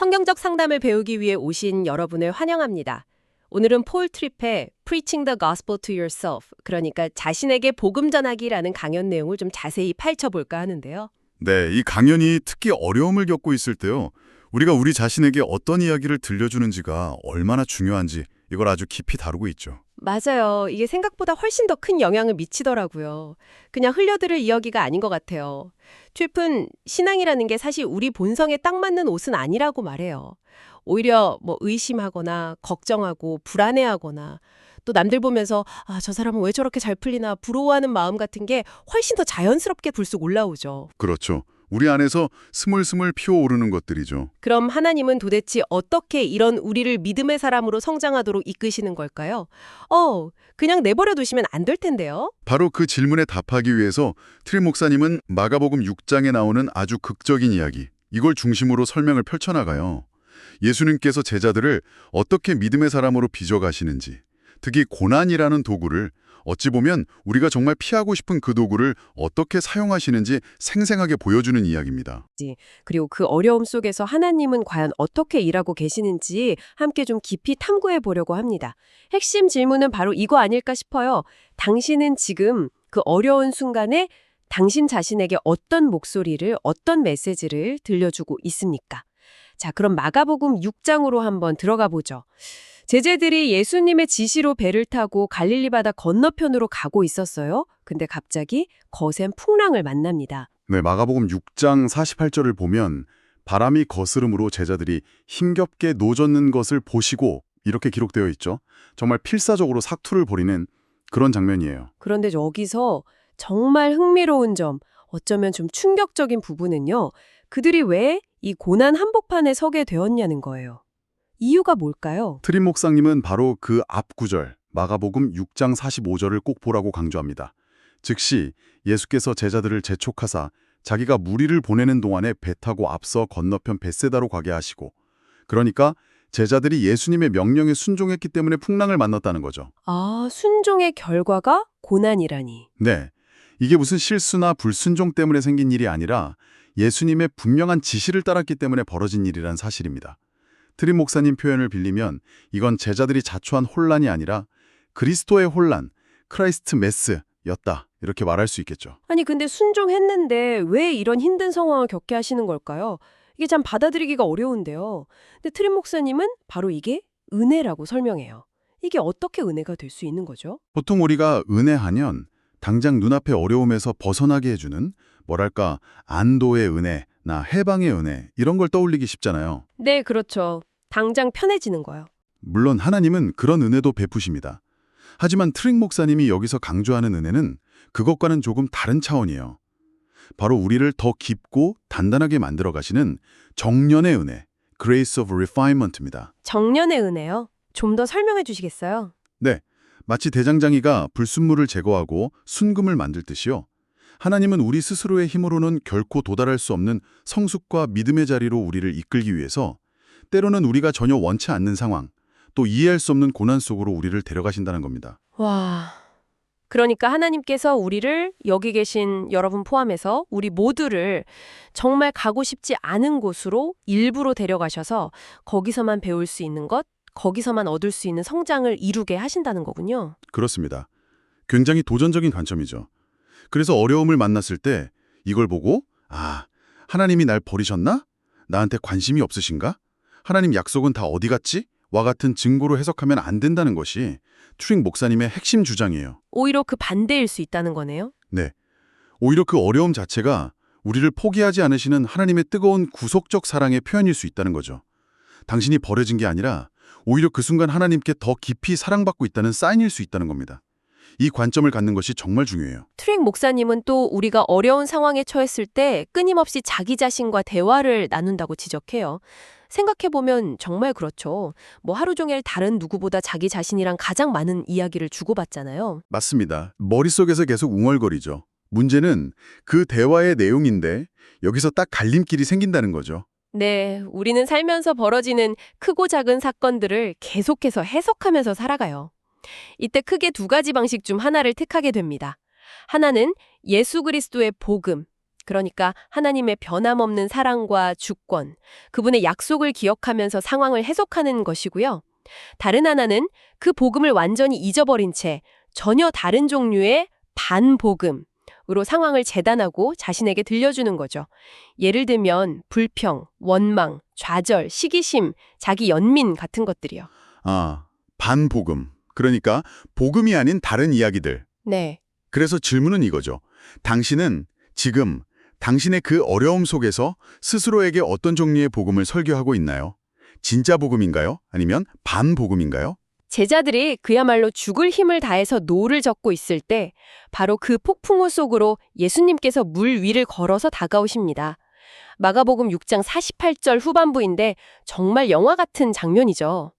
성경적 상담을 배우기 위해 오신 여러분을 환영합니다. 오늘은 폴 트립의 Preaching the Gospel to Yourself, 그러니까 자신에게 복음 전하기라는 강연 내용을 좀 자세히 파헤쳐볼까 하는데요. 네, 이 강연이 특히 어려움을 겪고 있을 때요. 우리가 우리 자신에게 어떤 이야기를 들려주는지가 얼마나 중요한지 이걸 아주 깊이 다루고 있죠. 맞아요. 이게 생각보다 훨씬 더 큰 영향을 미치더라고요. 그냥 흘려들을 이야기가 아닌 것 같아요. 트립은 신앙이라는 게 사실 우리 본성에 딱 맞는 옷은 아니라고 말해요. 오히려 의심하거나 걱정하고 불안해하거나 또 남들 보면서 저 사람은 왜 저렇게 잘 풀리나 부러워하는 마음 같은 게 훨씬 더 자연스럽게 불쑥 올라오죠. 그렇죠. 우리 안에서 스물스물 피어오르는 것들이죠. 그럼 하나님은 도대체 어떻게 이런 우리를 믿음의 사람으로 성장하도록 이끄시는 걸까요? 그냥 내버려 두시면 안 될 텐데요. 바로 그 질문에 답하기 위해서 트립 목사님은 마가복음 6장에 나오는 아주 극적인 이야기, 이걸 중심으로 설명을 펼쳐나가요. 예수님께서 제자들을 어떻게 믿음의 사람으로 빚어가시는지, 특히 고난이라는 도구를 어찌 보면 우리가 정말 피하고 싶은 그 도구를 어떻게 사용하시는지 생생하게 보여주는 이야기입니다. 그리고 그 어려움 속에서 하나님은 과연 어떻게 일하고 계시는지 함께 좀 깊이 탐구해 보려고 합니다. 핵심 질문은 바로 이거 아닐까 싶어요. 당신은 지금 그 어려운 순간에 당신 자신에게 어떤 목소리를, 어떤 메시지를 들려주고 있습니까? 자, 그럼 마가복음 6장으로 한번 들어가 보죠. 제자들이 예수님의 지시로 배를 타고 갈릴리 바다 건너편으로 가고 있었어요. 근데 갑자기 거센 풍랑을 만납니다. 네, 마가복음 6장 48절을 보면 바람이 거스름으로 제자들이 힘겹게 노젓는 것을 보시고 이렇게 기록되어 있죠. 정말 필사적으로 사투를 벌이는 그런 장면이에요. 그런데 여기서 정말 흥미로운 점, 어쩌면 좀 충격적인 부분은요. 그들이 왜 이 고난 한복판에 서게 되었냐는 거예요. 이유가 뭘까요? 트립 목사님은 바로 그 앞 구절, 마가복음 6장 45절을 꼭 보라고 강조합니다. 즉시 예수께서 제자들을 재촉하사 자기가 무리를 보내는 동안에 배 타고 앞서 건너편 벳세다로 가게 하시고, 그러니까 제자들이 예수님의 명령에 순종했기 때문에 풍랑을 만났다는 거죠. 순종의 결과가 고난이라니. 네, 이게 무슨 실수나 불순종 때문에 생긴 일이 아니라 예수님의 분명한 지시를 따랐기 때문에 벌어진 일이란 사실입니다. 트립 목사님 표현을 빌리면 이건 제자들이 자초한 혼란이 아니라 그리스도의 혼란, 크라이스트 메스였다, 이렇게 말할 수 있겠죠. 아니 근데 순종했는데 왜 이런 힘든 상황을 겪게 하시는 걸까요? 이게 참 받아들이기가 어려운데요. 근데 트립 목사님은 바로 이게 은혜라고 설명해요. 이게 어떻게 은혜가 될 수 있는 거죠? 보통 우리가 은혜하면 당장 눈앞의 어려움에서 벗어나게 해주는 뭐랄까 안도의 은혜나 해방의 은혜, 이런 걸 떠올리기 쉽잖아요. 네, 그렇죠. 당장 편해지는 거요. 물론 하나님은 그런 은혜도 베푸십니다. 하지만 트릭 목사님이 여기서 강조하는 은혜는 그것과는 조금 다른 차원이에요. 바로 우리를 더 깊고 단단하게 만들어 가시는 정련의 은혜, Grace of Refinement입니다. 정련의 은혜요? 좀 더 설명해 주시겠어요? 네, 마치 대장장이가 불순물을 제거하고 순금을 만들 듯이요. 하나님은 우리 스스로의 힘으로는 결코 도달할 수 없는 성숙과 믿음의 자리로 우리를 이끌기 위해서 때로는 우리가 전혀 원치 않는 상황, 또 이해할 수 없는 고난 속으로 우리를 데려가신다는 겁니다. 와, 그러니까 하나님께서 우리를 여기 계신 여러분 포함해서 우리 모두를 정말 가고 싶지 않은 곳으로 일부러 데려가셔서 거기서만 배울 수 있는 것, 거기서만 얻을 수 있는 성장을 이루게 하신다는 거군요. 그렇습니다. 굉장히 도전적인 관점이죠. 그래서 어려움을 만났을 때 이걸 보고 하나님이 날 버리셨나? 나한테 관심이 없으신가? 하나님 약속은 다 어디 갔지? 와 같은 증거로 해석하면 안 된다는 것이 트릭 목사님의 핵심 주장이에요. 오히려 그 반대일 수 있다는 거네요. 네, 오히려 그 어려움 자체가 우리를 포기하지 않으시는 하나님의 뜨거운 구속적 사랑의 표현일 수 있다는 거죠. 당신이 버려진 게 아니라 오히려 그 순간 하나님께 더 깊이 사랑받고 있다는 사인일 수 있다는 겁니다. 이 관점을 갖는 것이 정말 중요해요. 트릭 목사님은 또 우리가 어려운 상황에 처했을 때 끊임없이 자기 자신과 대화를 나눈다고 지적해요. 생각해보면 정말 그렇죠. 하루 종일 다른 누구보다 자기 자신이랑 가장 많은 이야기를 주고받잖아요. 맞습니다. 머릿속에서 계속 웅얼거리죠. 문제는 그 대화의 내용인데 여기서 딱 갈림길이 생긴다는 거죠. 네, 우리는 살면서 벌어지는 크고 작은 사건들을 계속해서 해석하면서 살아가요. 이때 크게 두 가지 방식 중 하나를 택하게 됩니다. 하나는 예수 그리스도의 복음, 그러니까 하나님의 변함없는 사랑과 주권, 그분의 약속을 기억하면서 상황을 해석하는 것이고요. 다른 하나는 그 복음을 완전히 잊어버린 채 전혀 다른 종류의 반복음으로 상황을 재단하고 자신에게 들려주는 거죠. 예를 들면 불평, 원망, 좌절, 시기심, 자기 연민 같은 것들이요. 아, 반복음. 그러니까 복음이 아닌 다른 이야기들. 네. 그래서 질문은 이거죠. 당신은 지금 당신의 그 어려움 속에서 스스로에게 어떤 종류의 복음을 설교하고 있나요? 진짜 복음인가요? 아니면 반복음인가요? 제자들이 그야말로 죽을 힘을 다해서 노를 젓고 있을 때 바로 그 폭풍우 속으로 예수님께서 물 위를 걸어서 다가오십니다. 마가복음 6장 48절 후반부인데 정말 영화 같은 장면이죠.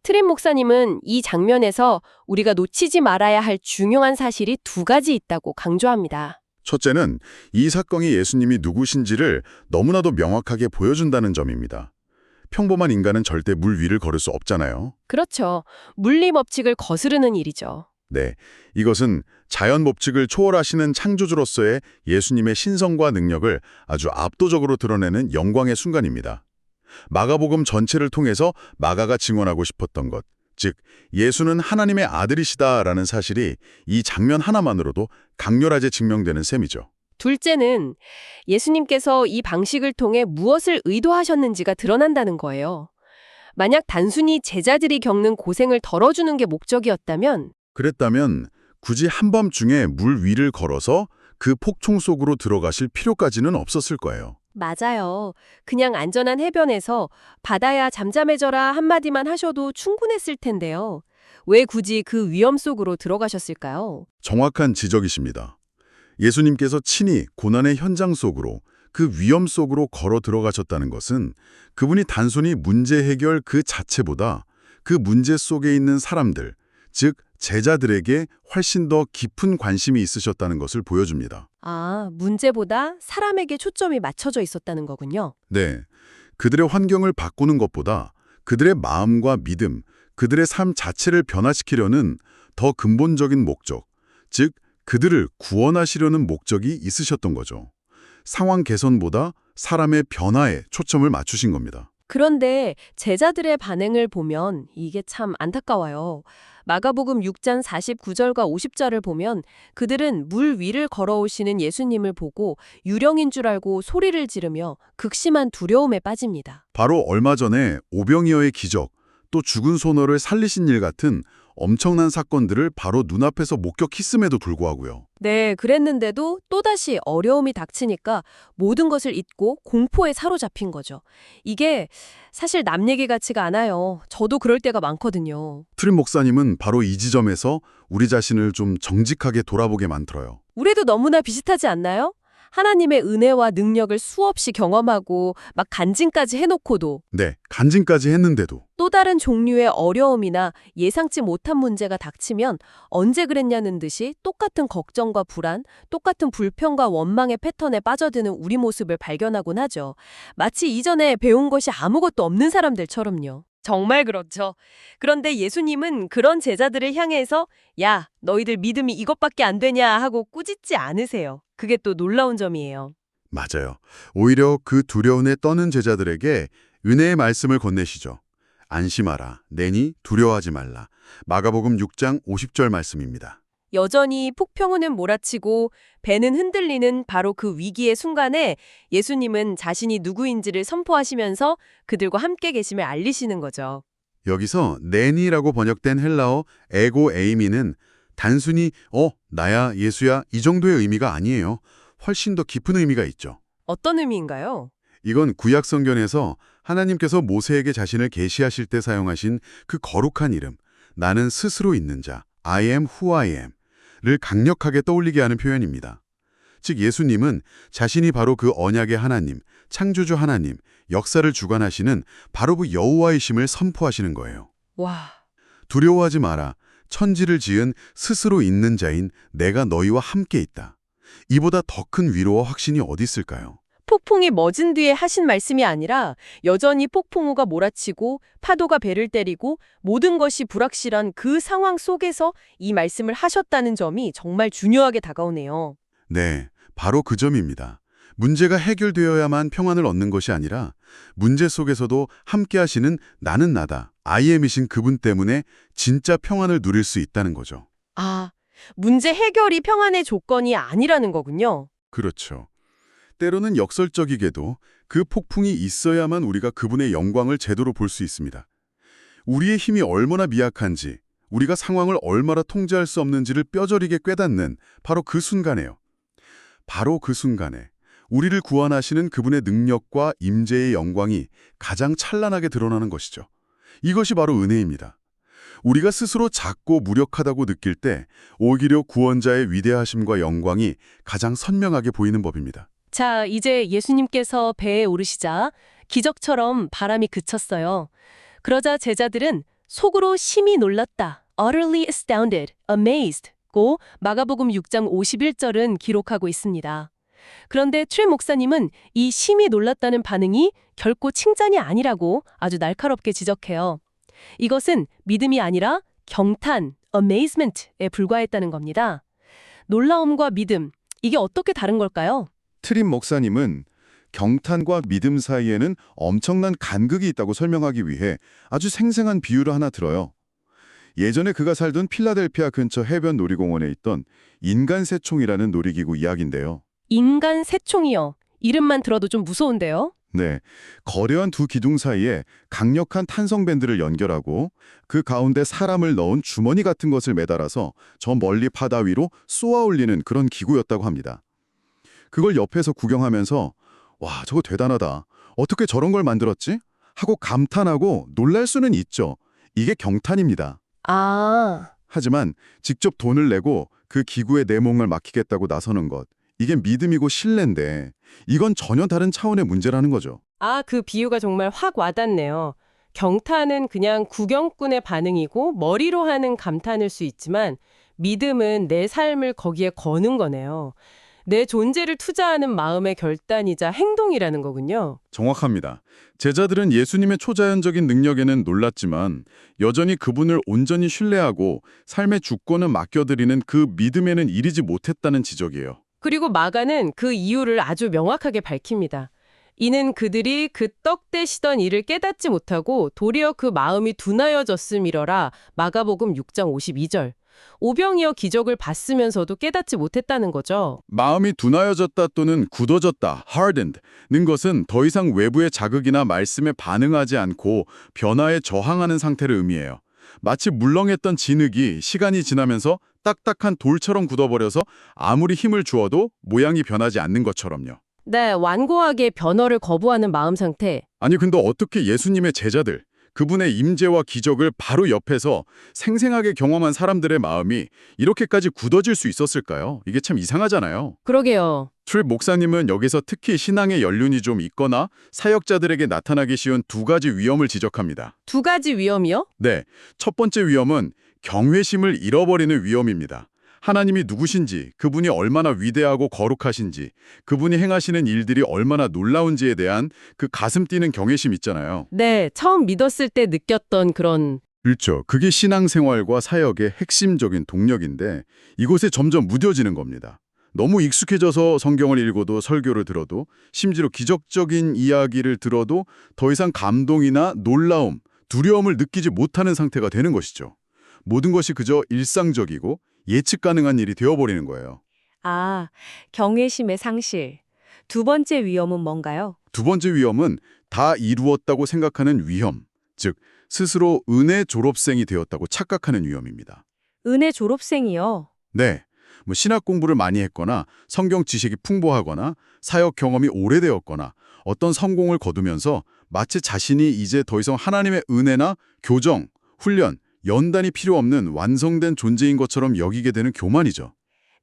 트림 목사님은 이 장면에서 우리가 놓치지 말아야 할 중요한 사실이 두 가지 있다고 강조합니다. 첫째는 이 사건이 예수님이 누구신지를 너무나도 명확하게 보여준다는 점입니다. 평범한 인간은 절대 물 위를 걸을 수 없잖아요. 그렇죠. 물리 법칙을 거스르는 일이죠. 네, 이것은 자연 법칙을 초월하시는 창조주로서의 예수님의 신성과 능력을 아주 압도적으로 드러내는 영광의 순간입니다. 마가복음 전체를 통해서 마가가 증언하고 싶었던 것, 즉 예수는 하나님의 아들이시다라는 사실이 이 장면 하나만으로도 강렬하게 증명되는 셈이죠. 둘째는 예수님께서 이 방식을 통해 무엇을 의도하셨는지가 드러난다는 거예요. 만약 단순히 제자들이 겪는 고생을 덜어주는 게 목적이었다면 그랬다면 굳이 한밤중에 물 위를 걸어서 그 폭풍 속으로 들어가실 필요까지는 없었을 거예요. 맞아요. 그냥 안전한 해변에서 바다야 잠잠해져라 한마디만 하셔도 충분했을 텐데요. 왜 굳이 그 위험 속으로 들어가셨을까요? 정확한 지적이십니다. 예수님께서 친히 고난의 현장 속으로 그 위험 속으로 걸어 들어가셨다는 것은 그분이 단순히 문제 해결 그 자체보다 그 문제 속에 있는 사람들, 즉 제자들에게 훨씬 더 깊은 관심이 있으셨다는 것을 보여줍니다. 아, 문제보다 사람에게 초점이 맞춰져 있었다는 거군요. 네, 그들의 환경을 바꾸는 것보다 그들의 마음과 믿음, 그들의 삶 자체를 변화시키려는 더 근본적인 목적, 즉 그들을 구원하시려는 목적이 있으셨던 거죠. 상황 개선보다 사람의 변화에 초점을 맞추신 겁니다. 그런데 제자들의 반응을 보면 이게 참 안타까워요. 마가복음 6장 49절과 50절을 보면 그들은 물 위를 걸어오시는 예수님을 보고 유령인 줄 알고 소리를 지르며 극심한 두려움에 빠집니다. 바로 얼마 전에 오병이어의 기적, 또 죽은 소녀를 살리신 일 같은 엄청난 사건들을 바로 눈앞에서 목격했음에도 불구하고요. 네, 그랬는데도 또다시 어려움이 닥치니까 모든 것을 잊고 공포에 사로잡힌 거죠. 이게 사실 남 얘기 같지가 않아요. 저도 그럴 때가 많거든요. 트림 목사님은 바로 이 지점에서 우리 자신을 좀 정직하게 돌아보게 만들어요. 우리도 너무나 비슷하지 않나요? 하나님의 은혜와 능력을 수없이 경험하고 막 간증까지 해놓고도 네, 간증까지 했는데도 또 다른 종류의 어려움이나 예상치 못한 문제가 닥치면 언제 그랬냐는 듯이 똑같은 걱정과 불안, 똑같은 불평과 원망의 패턴에 빠져드는 우리 모습을 발견하곤 하죠. 마치 이전에 배운 것이 아무것도 없는 사람들처럼요. 정말 그렇죠. 그런데 예수님은 그런 제자들을 향해서 야, 너희들 믿음이 이것밖에 안 되냐 하고 꾸짖지 않으세요. 그게 또 놀라운 점이에요. 맞아요. 오히려 그 두려움에 떠는 제자들에게 은혜의 말씀을 건네시죠. 안심하라, 내니 두려워하지 말라. 마가복음 6장 50절 말씀입니다. 여전히 폭풍우는 몰아치고 배는 흔들리는 바로 그 위기의 순간에 예수님은 자신이 누구인지를 선포하시면서 그들과 함께 계심을 알리시는 거죠. 여기서 내니라고 번역된 헬라어 에고 에이미는 단순히 나야, 예수야 이 정도의 의미가 아니에요. 훨씬 더 깊은 의미가 있죠. 어떤 의미인가요? 이건 구약 성경에서 하나님께서 모세에게 자신을 계시하실 때 사용하신 그 거룩한 이름, 나는 스스로 있는 자, I am who I am 를 강력하게 떠올리게 하는 표현입니다. 즉 예수님은 자신이 바로 그 언약의 하나님, 창조주 하나님, 역사를 주관하시는 바로 그 여호와이심을 선포하시는 거예요. 와, 두려워하지 마라. 천지를 지은 스스로 있는 자인 내가 너희와 함께 있다. 이보다 더 큰 위로와 확신이 어디 있을까요? 폭풍이 멎은 뒤에 하신 말씀이 아니라 여전히 폭풍우가 몰아치고 파도가 배를 때리고 모든 것이 불확실한 그 상황 속에서 이 말씀을 하셨다는 점이 정말 중요하게 다가오네요. 네, 바로 그 점입니다. 문제가 해결되어야만 평안을 얻는 것이 아니라 문제 속에서도 함께 하시는 나는 나다, I am이신 그분 때문에 진짜 평안을 누릴 수 있다는 거죠. 아, 문제 해결이 평안의 조건이 아니라는 거군요. 그렇죠. 때로는 역설적이게도 그 폭풍이 있어야만 우리가 그분의 영광을 제대로 볼 수 있습니다. 우리의 힘이 얼마나 미약한지, 우리가 상황을 얼마나 통제할 수 없는지를 뼈저리게 꿰닫는 바로 그 순간에요. 바로 그 순간에 우리를 구원하시는 그분의 능력과 임재의 영광이 가장 찬란하게 드러나는 것이죠. 이것이 바로 은혜입니다. 우리가 스스로 작고 무력하다고 느낄 때 오히려 구원자의 위대하심과 영광이 가장 선명하게 보이는 법입니다. 자, 이제 예수님께서 배에 오르시자 기적처럼 바람이 그쳤어요. 그러자 제자들은 속으로 심히 놀랐다. utterly astounded, amazed 고 마가복음 6장 51절은 기록하고 있습니다. 그런데 트랩 목사님은 이 심히 놀랐다는 반응이 결코 칭찬이 아니라고 아주 날카롭게 지적해요. 이것은 믿음이 아니라 경탄, amazement에 불과했다는 겁니다. 놀라움과 믿음, 이게 어떻게 다른 걸까요? 트립 목사님은 경탄과 믿음 사이에는 엄청난 간극이 있다고 설명하기 위해 아주 생생한 비유를 하나 들어요. 예전에 그가 살던 필라델피아 근처 해변 놀이공원에 있던 인간 새총이라는 놀이기구 이야기인데요. 인간 새총이요. 이름만 들어도 좀 무서운데요? 네, 거대한 두 기둥 사이에 강력한 탄성밴드를 연결하고 그 가운데 사람을 넣은 주머니 같은 것을 매달아서 저 멀리 바다 위로 쏘아 올리는 그런 기구였다고 합니다. 그걸 옆에서 구경하면서 와, 저거 대단하다. 어떻게 저런 걸 만들었지? 하고 감탄하고 놀랄 수는 있죠. 이게 경탄입니다. 아, 하지만 직접 돈을 내고 그 기구에 내 몸을 맡기겠다고 나서는 것. 이게 믿음이고 신뢰인데 이건 전혀 다른 차원의 문제라는 거죠. 그 비유가 정말 확 와닿네요. 경탄은 그냥 구경꾼의 반응이고 머리로 하는 감탄일 수 있지만 믿음은 내 삶을 거기에 거는 거네요. 내 존재를 투자하는 마음의 결단이자 행동이라는 거군요. 정확합니다. 제자들은 예수님의 초자연적인 능력에는 놀랐지만 여전히 그분을 온전히 신뢰하고 삶의 주권을 맡겨드리는 그 믿음에는 이르지 못했다는 지적이에요. 그리고 마가는 그 이유를 아주 명확하게 밝힙니다. 이는 그들이 그 떡대시던 일을 깨닫지 못하고 도리어 그 마음이 둔하여졌음이러라. 마가복음 6장 52절. 오병이어 기적을 봤으면서도 깨닫지 못했다는 거죠. 마음이 둔하여졌다 또는 굳어졌다, hardened는 것은 더 이상 외부의 자극이나 말씀에 반응하지 않고 변화에 저항하는 상태를 의미해요. 마치 물렁했던 진흙이 시간이 지나면서 딱딱한 돌처럼 굳어버려서 아무리 힘을 주어도 모양이 변하지 않는 것처럼요. 네, 완고하게 변화를 거부하는 마음 상태. 아니 근데 어떻게 예수님의 제자들, 그분의 임재와 기적을 바로 옆에서 생생하게 경험한 사람들의 마음이 이렇게까지 굳어질 수 있었을까요? 이게 참 이상하잖아요. 그러게요. 트립 목사님은 여기서 특히 신앙의 연륜이 좀 있거나 사역자들에게 나타나기 쉬운 두 가지 위험을 지적합니다. 두 가지 위험이요? 네, 첫 번째 위험은 경외심을 잃어버리는 위험입니다. 하나님이 누구신지, 그분이 얼마나 위대하고 거룩하신지, 그분이 행하시는 일들이 얼마나 놀라운지에 대한 그 가슴 뛰는 경외심 있잖아요. 네, 처음 믿었을 때 느꼈던 그런 그렇죠. 그게 신앙생활과 사역의 핵심적인 동력인데 이곳에 점점 무뎌지는 겁니다. 너무 익숙해져서 성경을 읽어도 설교를 들어도 심지어 기적적인 이야기를 들어도 더 이상 감동이나 놀라움, 두려움을 느끼지 못하는 상태가 되는 것이죠. 모든 것이 그저 일상적이고 예측 가능한 일이 되어버리는 거예요. 경외심의 상실. 두 번째 위험은 뭔가요? 두 번째 위험은 다 이루었다고 생각하는 위험, 즉 스스로 은혜 졸업생이 되었다고 착각하는 위험입니다. 은혜 졸업생이요. 네, 신학 공부를 많이 했거나 성경 지식이 풍부하거나 사역 경험이 오래되었거나 어떤 성공을 거두면서 마치 자신이 이제 더 이상 하나님의 은혜나 교정, 훈련, 연단이 필요 없는 완성된 존재인 것처럼 여기게 되는 교만이죠.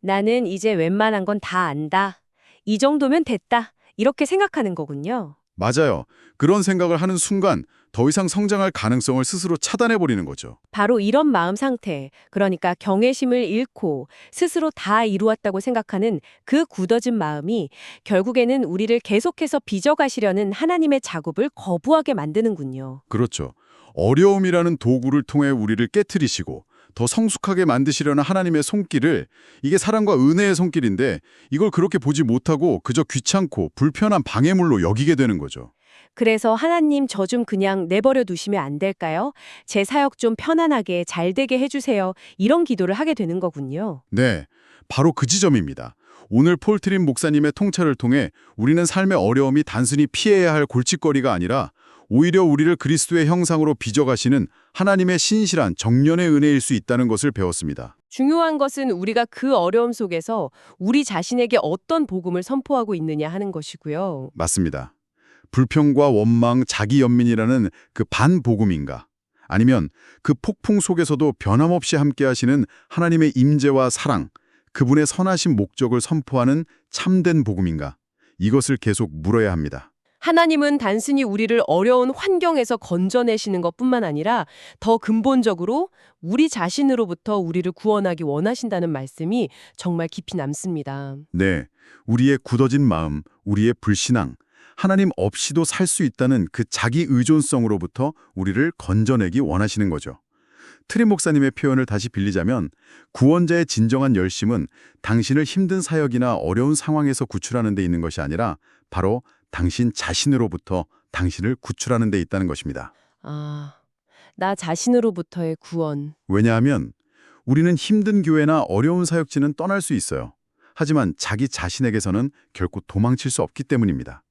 나는 이제 웬만한 건 다 안다. 이 정도면 됐다. 이렇게 생각하는 거군요. 맞아요. 그런 생각을 하는 순간 더 이상 성장할 가능성을 스스로 차단해버리는 거죠. 바로 이런 마음 상태, 그러니까 경외심을 잃고 스스로 다 이루었다고 생각하는 그 굳어진 마음이 결국에는 우리를 계속해서 빚어가시려는 하나님의 작업을 거부하게 만드는군요. 그렇죠. 어려움이라는 도구를 통해 우리를 깨트리시고 더 성숙하게 만드시려는 하나님의 손길을 이게 사랑과 은혜의 손길인데 이걸 그렇게 보지 못하고 그저 귀찮고 불편한 방해물로 여기게 되는 거죠. 그래서 하나님 저 좀 그냥 내버려 두시면 안 될까요? 제 사역 좀 편안하게 잘 되게 해주세요. 이런 기도를 하게 되는 거군요. 네, 바로 그 지점입니다. 오늘 폴 트림 목사님의 통찰을 통해 우리는 삶의 어려움이 단순히 피해야 할 골칫거리가 아니라 오히려 우리를 그리스도의 형상으로 빚어가시는 하나님의 신실한 정련의 은혜일 수 있다는 것을 배웠습니다. 중요한 것은 우리가 그 어려움 속에서 우리 자신에게 어떤 복음을 선포하고 있느냐 하는 것이고요. 맞습니다. 불평과 원망, 자기 연민이라는 그 반복음인가? 아니면 그 폭풍 속에서도 변함없이 함께하시는 하나님의 임재와 사랑, 그분의 선하신 목적을 선포하는 참된 복음인가? 이것을 계속 물어야 합니다. 하나님은 단순히 우리를 어려운 환경에서 건져내시는 것뿐만 아니라 더 근본적으로 우리 자신으로부터 우리를 구원하기 원하신다는 말씀이 정말 깊이 남습니다. 네, 우리의 굳어진 마음, 우리의 불신앙, 하나님 없이도 살 수 있다는 그 자기 의존성으로부터 우리를 건져내기 원하시는 거죠. 트림 목사님의 표현을 다시 빌리자면 구원자의 진정한 열심은 당신을 힘든 사역이나 어려운 상황에서 구출하는 데 있는 것이 아니라 바로 당신 자신으로부터 당신을 구출하는 데 있다는 것입니다. 아, 나 자신으로부터의 구원. 왜냐하면 우리는 힘든 교회나 어려운 사역지는 떠날 수 있어요. 하지만 자기 자신에게서는 결코 도망칠 수 없기 때문입니다.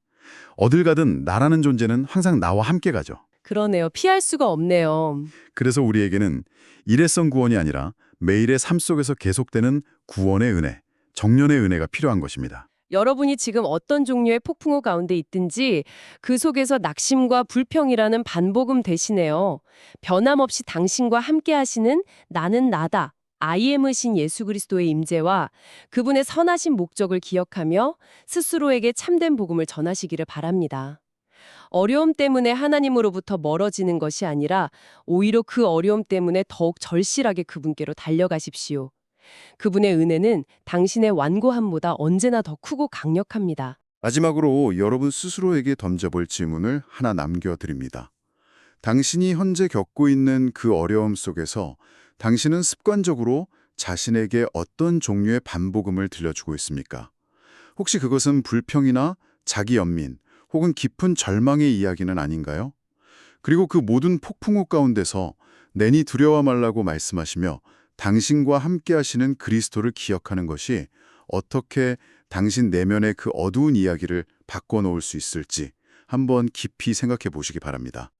어딜 가든 나라는 존재는 항상 나와 함께 가죠. 그러네요. 피할 수가 없네요. 그래서 우리에게는 일회성 구원이 아니라 매일의 삶 속에서 계속되는 구원의 은혜, 정련의 은혜가 필요한 것입니다. 여러분이 지금 어떤 종류의 폭풍우 가운데 있든지 그 속에서 낙심과 불평이라는 반복음 대신에요. 변함없이 당신과 함께 하시는 나는 나다. 아이엠으신 예수 그리스도의 임재와 그분의 선하신 목적을 기억하며 스스로에게 참된 복음을 전하시기를 바랍니다. 어려움 때문에 하나님으로부터 멀어지는 것이 아니라 오히려 그 어려움 때문에 더욱 절실하게 그분께로 달려가십시오. 그분의 은혜는 당신의 완고함보다 언제나 더 크고 강력합니다. 마지막으로 여러분 스스로에게 던져볼 질문을 하나 남겨드립니다. 당신이 현재 겪고 있는 그 어려움 속에서 당신은 습관적으로 자신에게 어떤 종류의 반복음을 들려주고 있습니까? 혹시 그것은 불평이나 자기 연민, 혹은 깊은 절망의 이야기는 아닌가요? 그리고 그 모든 폭풍우 가운데서 내니 두려워 말라고 말씀하시며 당신과 함께 하시는 그리스도를 기억하는 것이 어떻게 당신 내면의 그 어두운 이야기를 바꿔놓을 수 있을지 한번 깊이 생각해 보시기 바랍니다.